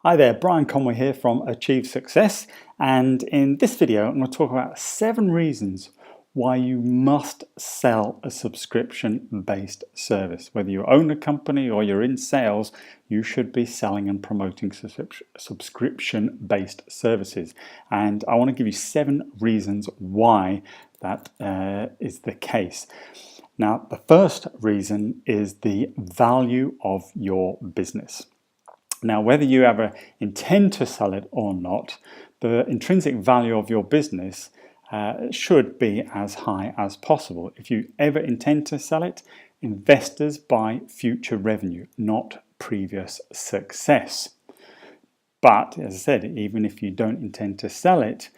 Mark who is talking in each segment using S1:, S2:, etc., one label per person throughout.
S1: Hi there, Brian Conway here from Achieve Success, and in this video I'm going to talk about 7 reasons why you must sell a subscription-based service. Whether you own a company or you're in sales, you should be selling and promoting subscription-based services. And I want to give you 7 reasons why that is the case. Now, the first reason is the value of your business. Now, whether you ever intend to sell it or not, the intrinsic value of your business should be as high as possible. If you ever intend to sell it, investors buy future revenue, not previous success. But, as I said, even if you don't intend to sell it,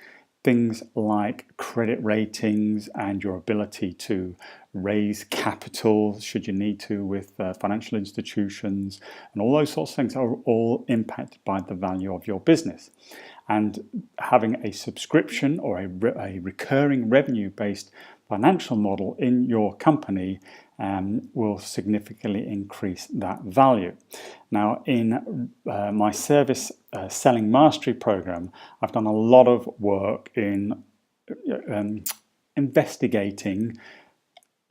S1: things like credit ratings and your ability to raise capital should you need to with financial institutions and all those sorts of things are all impacted by the value of your business. And having a subscription or a recurring revenue based financial model in your company will significantly increase that value. Now, in my service selling mastery program, I've done a lot of work in investigating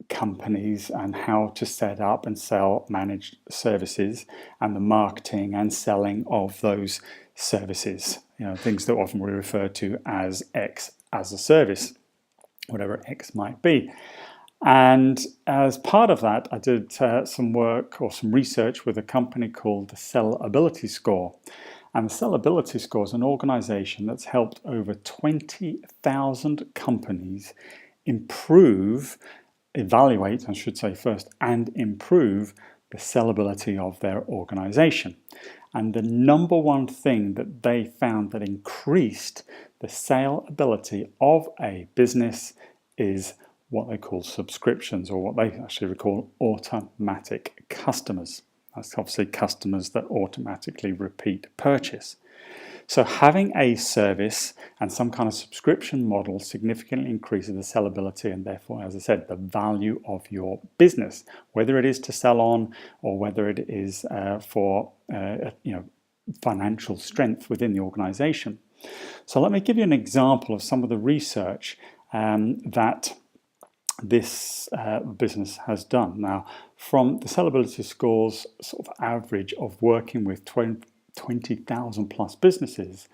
S1: companies and how to set up and sell managed services and the marketing and selling of those services, things that often we refer to as X as a service, whatever X might be. And as part of that, I did some work or some research with a company called the Sellability Score. And the Sellability Score is an organization that's helped over 20,000 companies evaluate, I should say first, and improve the sellability of their organization. And the number one thing that they found that increased the saleability of a business is what they call subscriptions, or what they actually call automatic customers. That's obviously customers that automatically repeat purchase. So having a service and some kind of subscription model significantly increases the sellability and therefore, as I said, the value of your business, whether it is to sell on or whether it is for financial strength within the organization. So let me give you an example of some of the research that this business has done. Now, from the Sellability Score's sort of average of working with 20,000 plus businesses,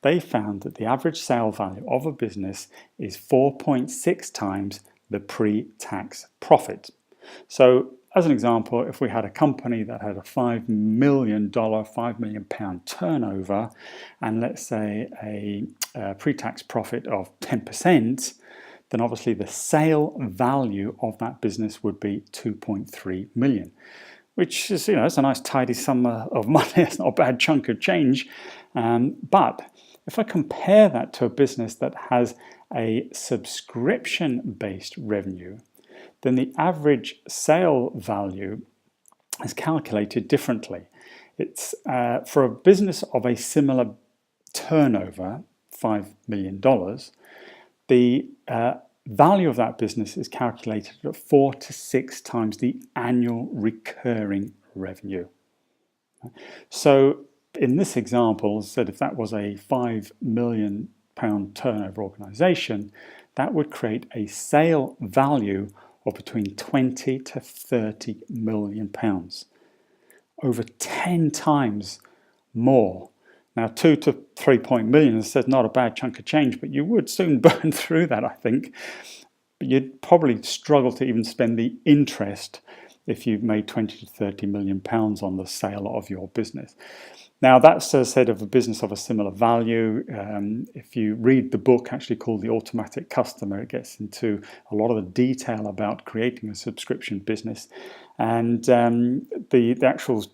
S1: they found that the average sale value of a business is 4.6 times the pre-tax profit. So as an example, if we had a company that had a $5 million turnover and let's say a pre-tax profit of 10%, then obviously the sale value of that business would be 2.3 million. Which is, it's a nice tidy sum of money. It's not a bad chunk of change. But if I compare that to a business that has a subscription-based revenue, then the average sale value is calculated differently. It's for a business of a similar turnover, $5 million, the value of that business is calculated at 4 to 6 times the annual recurring revenue. So in this example, said if that was a £5 million turnover organization, that would create a sale value of between 20 to 30 million pounds, over 10 times more. Now, 2 to 3 million is not a bad chunk of change, but you would soon burn through that, I think. But you'd probably struggle to even spend the interest if you've made 20 to 30 million pounds on the sale of your business. Now, that's said of a business of a similar value. If you read the book actually called The Automatic Customer, it gets into a lot of the detail about creating a subscription business. And the actual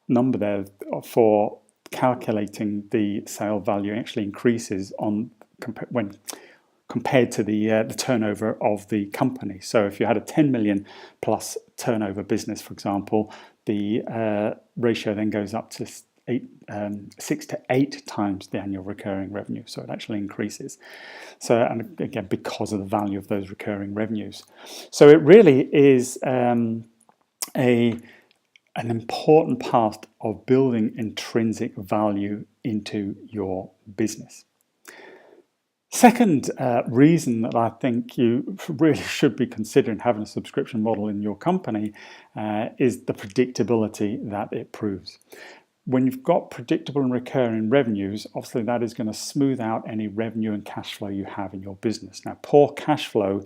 S1: number there for calculating the sale value actually increases when compared to the turnover of the company. So if you had a 10 million plus turnover business, for example, the ratio then goes up to 6 to 8 times the annual recurring revenue. So it actually increases. So, and again, because of the value of those recurring revenues. So it really is a an important part of building intrinsic value into your business. Second reason that I think you really should be considering having a subscription model in your company is the predictability that it proves. When you've got predictable and recurring revenues, obviously that is going to smooth out any revenue and cash flow you have in your business. Now, poor cash flow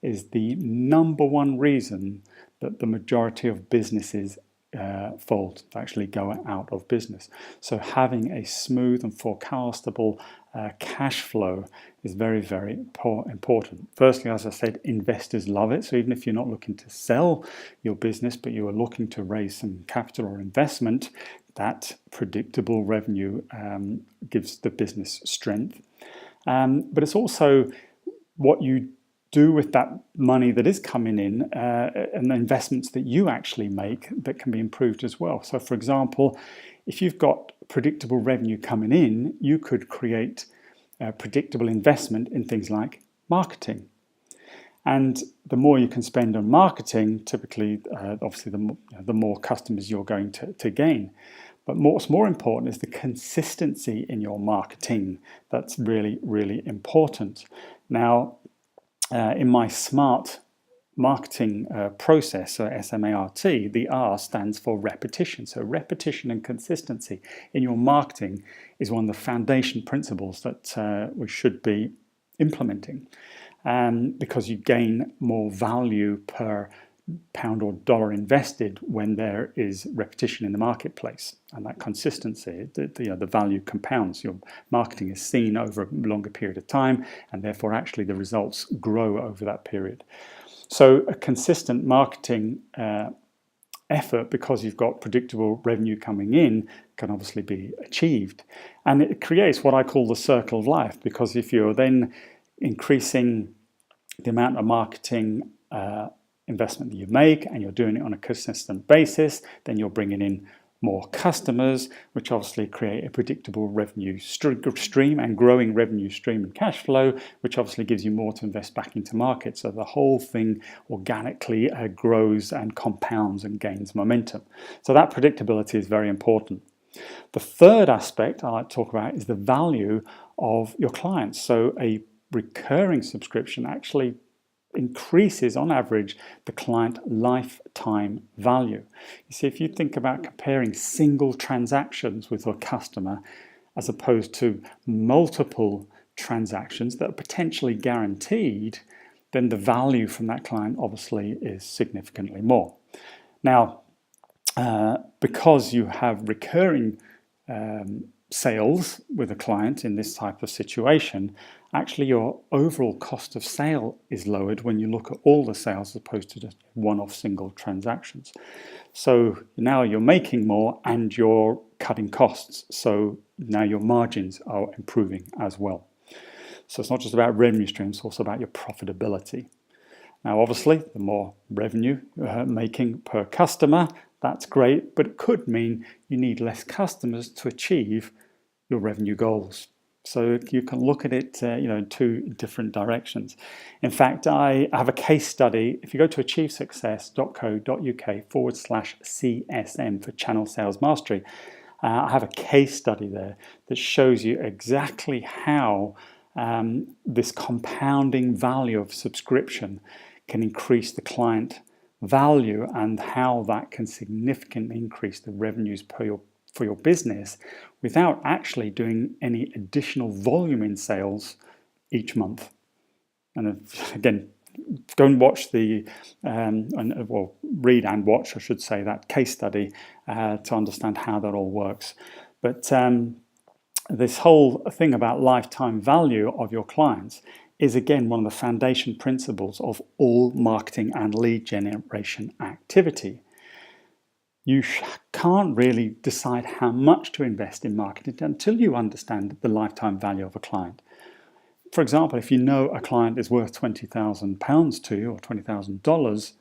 S1: is the number one reason that the majority of businesses fold, actually go out of business. So having a smooth and forecastable cash flow is very, very important. Firstly, as I said, investors love it. So even if you're not looking to sell your business, but you are looking to raise some capital or investment, that predictable revenue gives the business strength. But it's also what you do with that money that is coming in and the investments that you actually make that can be improved as well. So for example, if you've got predictable revenue coming in, you could create predictable investment in things like marketing. And the more you can spend on marketing, typically, obviously, the more customers you're going to gain. But what's more important is the consistency in your marketing. That's really, really important. Now, in my SMART marketing process, so SMART, the R stands for repetition. So repetition and consistency in your marketing is one of the foundation principles that we should be implementing, because you gain more value per pound or dollar invested when there is repetition in the marketplace, and that consistency, the value compounds. Your marketing is seen over a longer period of time, and therefore actually the results grow over that period. So a consistent marketing effort, because you've got predictable revenue coming in, can obviously be achieved, and it creates what I call the circle of life, because if you're then increasing the amount of marketing investment that you make, and you're doing it on a consistent basis, then you're bringing in more customers, which obviously create a predictable revenue stream and growing revenue stream and cash flow, which obviously gives you more to invest back into market. So the whole thing organically grows and compounds and gains momentum. So that predictability is very important. The third aspect I like to talk about is the value of your clients. So a recurring subscription actually increases on average the client lifetime value. You see, if you think about comparing single transactions with a customer as opposed to multiple transactions that are potentially guaranteed, then the value from that client obviously is significantly more. Now, because you have recurring sales with a client in this type of situation, actually your overall cost of sale is lowered when you look at all the sales as opposed to just one-off single transactions. So now you're making more and you're cutting costs. So now your margins are improving as well. So it's not just about revenue streams, it's also about your profitability. Now, obviously, the more revenue you're making per customer, that's great, but it could mean you need less customers to achieve your revenue goals. So you can look at it in two different directions. In fact, I have a case study. If you go to achievesuccess.co.uk/CSM for Channel Sales Mastery, I have a case study there that shows you exactly how this compounding value of subscription can increase the client value and how that can significantly increase the revenues for your business without actually doing any additional volume in sales each month. And again, go and watch read and watch, I should say, that case study to understand how that all works. But this whole thing about lifetime value of your clients is again one of the foundation principles of all marketing and lead generation activity. You can't really decide how much to invest in marketing until you understand the lifetime value of a client. For example, if you know a client is worth £20,000 to you or $20,000,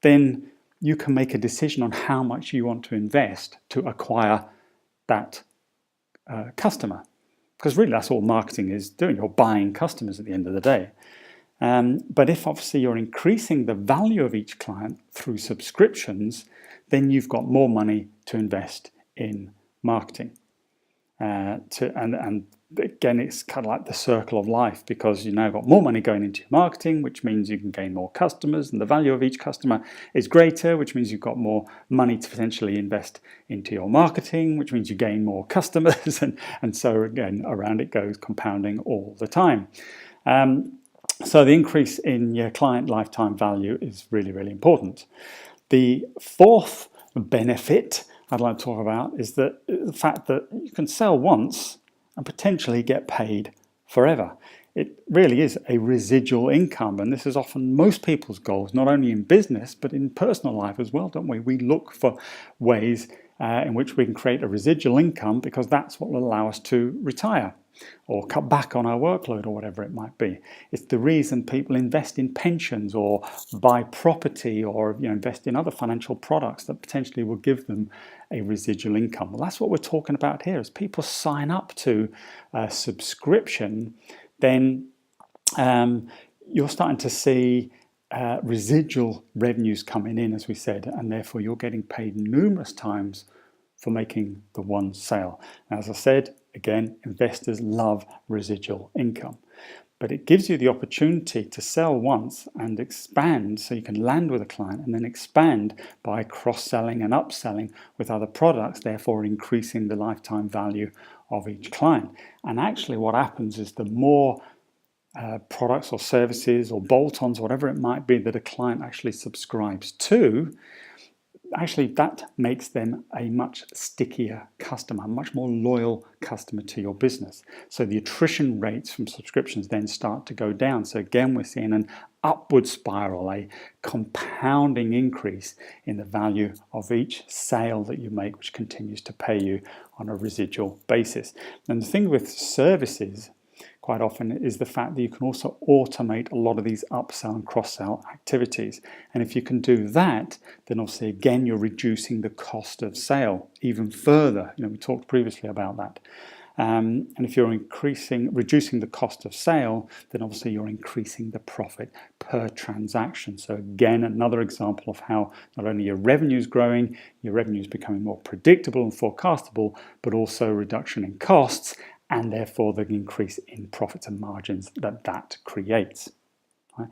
S1: then you can make a decision on how much you want to invest to acquire that customer. Because really that's all marketing is doing. You're buying customers at the end of the day. But if obviously you're increasing the value of each client through subscriptions, then you've got more money to invest in marketing. And again, it's kind of like the circle of life, because you now got more money going into your marketing, which means you can gain more customers, and the value of each customer is greater, which means you've got more money to potentially invest into your marketing, which means you gain more customers, and so again, around it goes, compounding all the time. So the increase in your client lifetime value is really, really important. The fourth benefit I'd like to talk about is the fact that you can sell once and potentially get paid forever. It really is a residual income, and this is often most people's goals, not only in business but in personal life as well, don't we? We look for ways in which we can create a residual income, because that's what will allow us to retire or cut back on our workload or whatever it might be. It's the reason people invest in pensions or buy property or invest in other financial products that potentially will give them a residual income. Well, that's what we're talking about here. As people sign up to a subscription, then you're starting to see residual revenues coming in, as we said, and therefore you're getting paid numerous times for making the one sale. Now, as I said, again, investors love residual income, but it gives you the opportunity to sell once and expand, so you can land with a client and then expand by cross-selling and upselling with other products, therefore increasing the lifetime value of each client. And actually what happens is the more products or services or bolt-ons, whatever it might be, that a client actually subscribes to, actually that makes them a much stickier customer, a much more loyal customer to your business. So the attrition rates from subscriptions then start to go down. So again, we're seeing an upward spiral, a compounding increase in the value of each sale that you make, which continues to pay you on a residual basis. And the thing with services quite often is the fact that you can also automate a lot of these upsell and cross-sell activities. And if you can do that, then obviously again you're reducing the cost of sale even further. We talked previously about that. And if you're reducing the cost of sale, then obviously you're increasing the profit per transaction. So again, another example of how not only your revenue is growing, your revenue is becoming more predictable and forecastable, but also reduction in costs, and therefore the increase in profits and margins that creates. Right?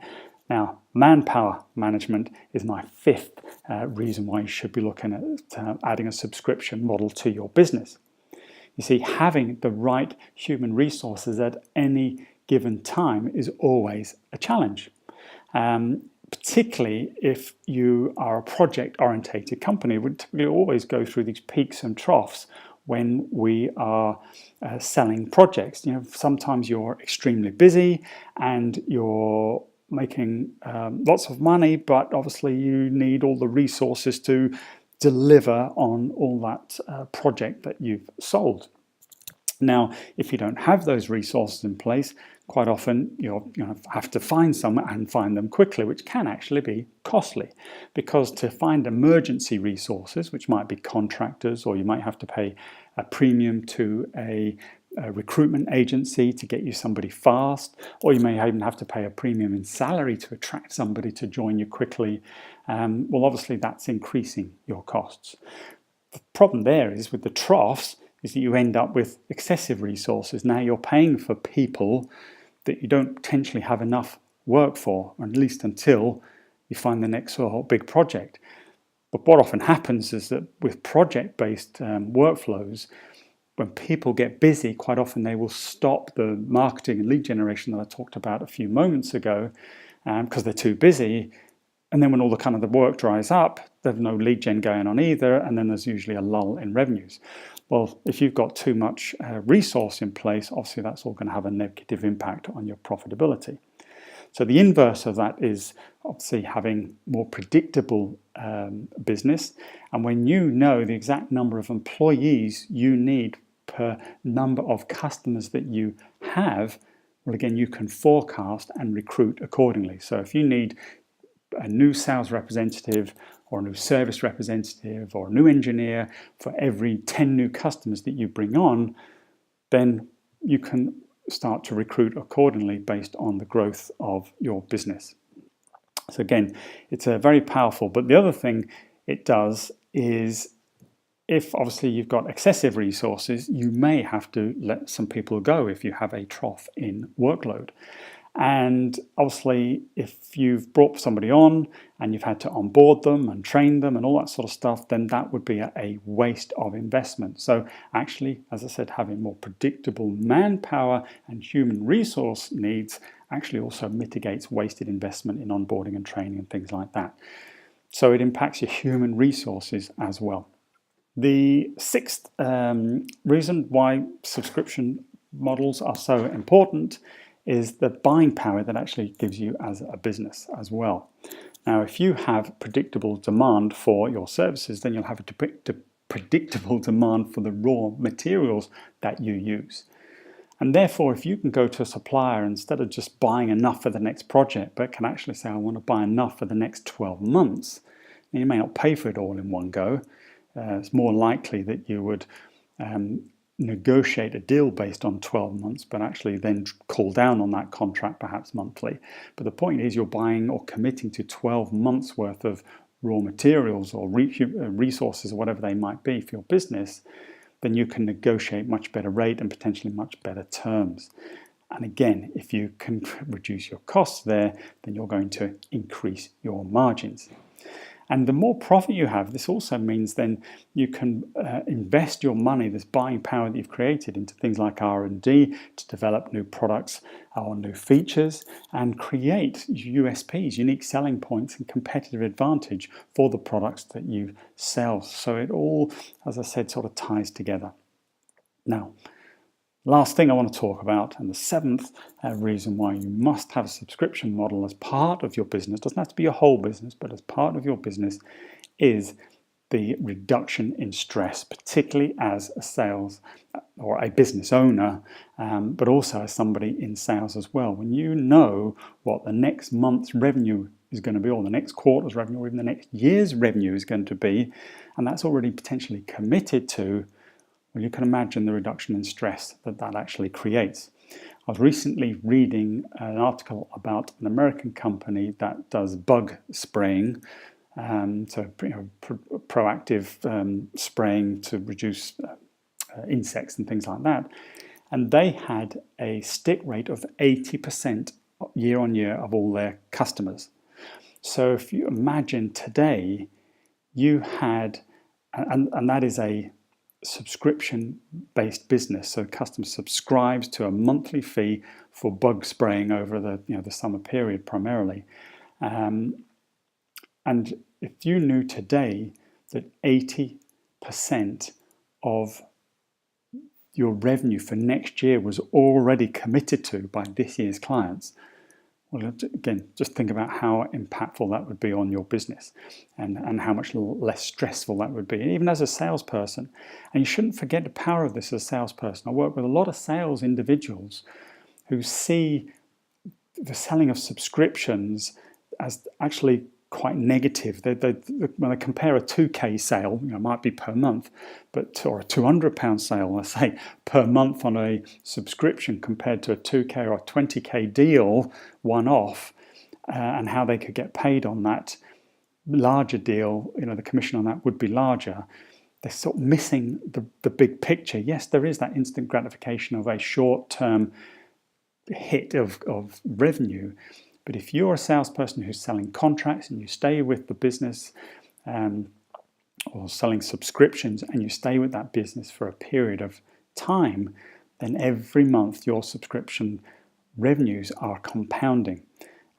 S1: Now, Manpower Management is my fifth reason why you should be looking at adding a subscription model to your business. You see, having the right human resources at any given time is always a challenge, particularly if you are a project-orientated company. We typically always go through these peaks and troughs when we are selling projects. Sometimes you're extremely busy and you're making lots of money, but obviously you need all the resources to deliver on all that project that you've sold. Now, if you don't have those resources in place, quite often you have to find some and find them quickly, which can actually be costly, because to find emergency resources, which might be contractors, or you might have to pay a premium to a recruitment agency to get you somebody fast, or you may even have to pay a premium in salary to attract somebody to join you quickly. Well, obviously that's increasing your costs. The problem there is with the troughs is that you end up with excessive resources. Now you're paying for people that you don't potentially have enough work for, or at least until you find the next sort of big project. But what often happens is that with project-based workflows, when people get busy, quite often they will stop the marketing and lead generation that I talked about a few moments ago because they're too busy. And then when all the work dries up, there's no lead gen going on either, and then there's usually a lull in revenues. Well, if you've got too much resource in place, obviously that's all going to have a negative impact on your profitability. So the inverse of that is obviously having more predictable business. And when you know the exact number of employees you need per number of customers that you have, well, again, you can forecast and recruit accordingly. So if you need a new sales representative or a new service representative or a new engineer for every 10 new customers that you bring on, then you can start to recruit accordingly based on the growth of your business. So again, it's very powerful. But the other thing it does is, if obviously you've got excessive resources, you may have to let some people go if you have a trough in workload. And obviously, if you've brought somebody on and you've had to onboard them and train them and all that sort of stuff, then that would be a waste of investment. So actually, as I said, having more predictable manpower and human resource needs actually also mitigates wasted investment in onboarding and training and things like that. So it impacts your human resources as well. The sixth reason why subscription models are so important is the buying power that actually gives you as a business as well. Now, if you have predictable demand for your services, then you'll have a predictable demand for the raw materials that you use. And therefore, if you can go to a supplier instead of just buying enough for the next project, but can actually say, I want to buy enough for the next 12 months, and you may not pay for it all in one go. It's more likely that you would negotiate a deal based on 12 months, but actually then call down on that contract perhaps monthly. But the point is, you're buying or committing to 12 months worth of raw materials or resources or whatever they might be for your business, then you can negotiate much better rate and potentially much better terms. And again, if you can reduce your costs there, then you're going to increase your margins. And the more profit you have, this also means then you can invest your money, this buying power that you've created, into things like R&D to develop new products or new features and create USPs, unique selling points and competitive advantage for the products that you sell. So it all, as I said, sort of ties together. Now, last thing I want to talk about, and the seventh reason why you must have a subscription model as part of your business, doesn't have to be your whole business, but as part of your business, is the reduction in stress, particularly as a sales or a business owner, but also as somebody in sales as well. When you know what the next month's revenue is going to be, or the next quarter's revenue, or even the next year's revenue is going to be, and that's already potentially committed to, well, you can imagine the reduction in stress that that actually creates. I was recently reading an article about an American company that does bug spraying, proactive spraying to reduce insects and things like that. And they had a stick rate of 80% year on year of all their customers. So if you imagine today, you had, and that is a subscription-based business. So a customer subscribes to a monthly fee for bug spraying over the summer period primarily. And if you knew today that 80% of your revenue for next year was already committed to by this year's clients, well, again, just think about how impactful that would be on your business and how much less stressful that would be, even as a salesperson. And you shouldn't forget the power of this as a salesperson. I work with a lot of sales individuals who see the selling of subscriptions as actually quite negative. When they compare a 2K sale, it might be per month, or a £200 sale, let's say, per month on a subscription compared to a 2K or a 20K deal, one-off, and how they could get paid on that larger deal, the commission on that would be larger. They're sort of missing the big picture. Yes, there is that instant gratification of a short-term hit of revenue. But if you're a salesperson who's selling contracts and you stay with the business or selling subscriptions and you stay with that business for a period of time, then every month your subscription revenues are compounding.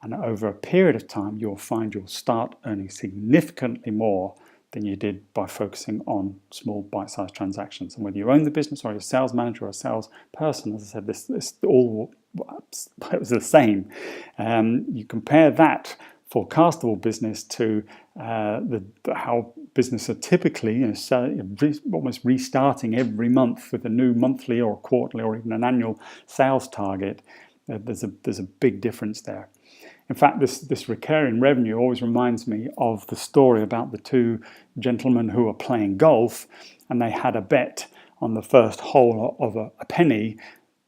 S1: And over a period of time, you'll find you'll start earning significantly more than you did by focusing on small bite-sized transactions. And whether you own the business or you're a sales manager or a salesperson, as I said, this all it was the same. You compare that forecastable business to how business are typically almost restarting every month with a new monthly or quarterly or even an annual sales target. There's a big difference there. In fact, this recurring revenue always reminds me of the story about the two gentlemen who were playing golf, and they had a bet on the first hole of a penny,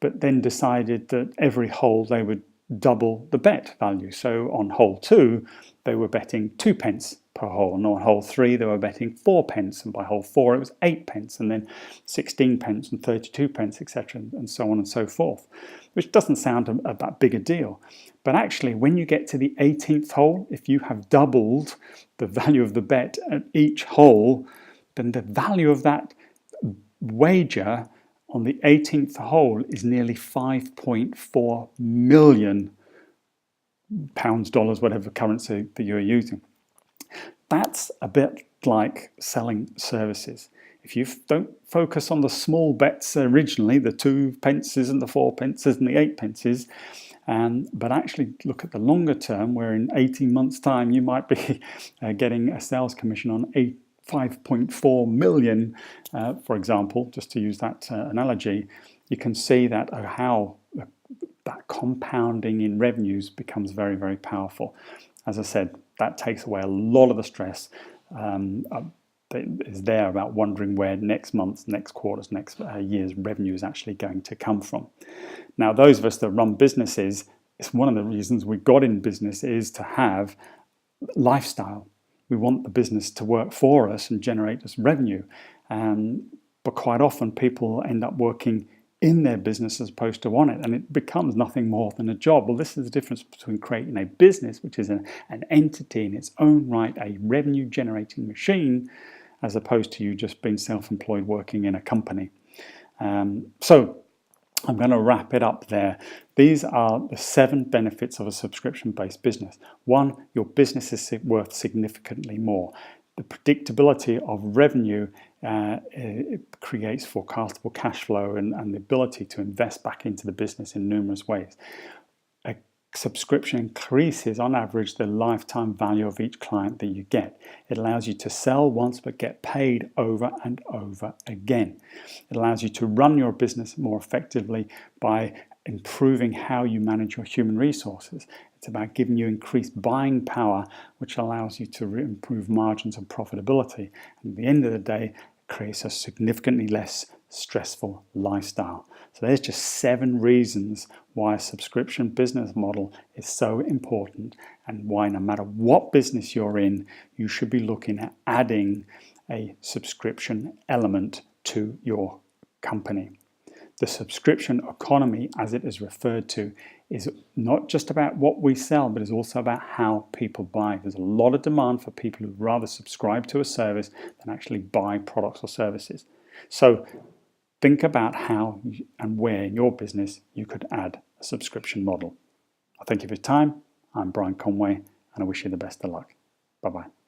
S1: but then decided that every hole they would double the bet value. So on hole 2, they were betting 2 pence per hole, and on hole 3 they were betting 4 pence, and by hole 4 it was 8 pence, and then 16 pence and 32 pence, etc., and so on and so forth, which doesn't sound that big a deal. But actually, when you get to the 18th hole, if you have doubled the value of the bet at each hole, then the value of that wager on the 18th hole is nearly 5.4 million pounds, dollars, whatever currency that you're using. That's a bit like selling services. If you don't focus on the small bets originally, the 2 pences and the 4 pences and the 8 pences, but actually look at the longer term, where in 18 months' time you might be getting a sales commission on 5.4 million, for example, just to use that analogy, you can see that how that compounding in revenues becomes very, very powerful. As I said, that takes away a lot of the stress that is there about wondering where next month's, next quarter's, next year's revenue is actually going to come from. Now, those of us that run businesses, it's one of the reasons we got in business is to have lifestyle. We want the business to work for us and generate us revenue. But quite often people end up working in their business as opposed to on it, and it becomes nothing more than a job. Well, this is the difference between creating a business, which is an entity in its own right, a revenue generating machine, as opposed to you just being self-employed working in a company. So I'm going to wrap it up there. These are the 7 benefits of a subscription-based business. 1, your business is worth significantly more. The predictability of revenue it creates forecastable cash flow and the ability to invest back into the business in numerous ways. A subscription increases, on average, the lifetime value of each client that you get. It allows you to sell once but get paid over and over again. It allows you to run your business more effectively by improving how you manage your human resources. It's about giving you increased buying power, which allows you to improve margins and profitability. And at the end of the day, it creates a significantly less stressful lifestyle. So there's just 7 reasons why a subscription business model is so important, and why no matter what business you're in, you should be looking at adding a subscription element to your company. The subscription economy, as it is referred to, is not just about what we sell, but is also about how people buy. There's a lot of demand for people who rather subscribe to a service than actually buy products or services. So think about how and where in your business you could add a subscription model. I thank you for your time. I'm Brian Conway, and I wish you the best of luck. Bye-bye.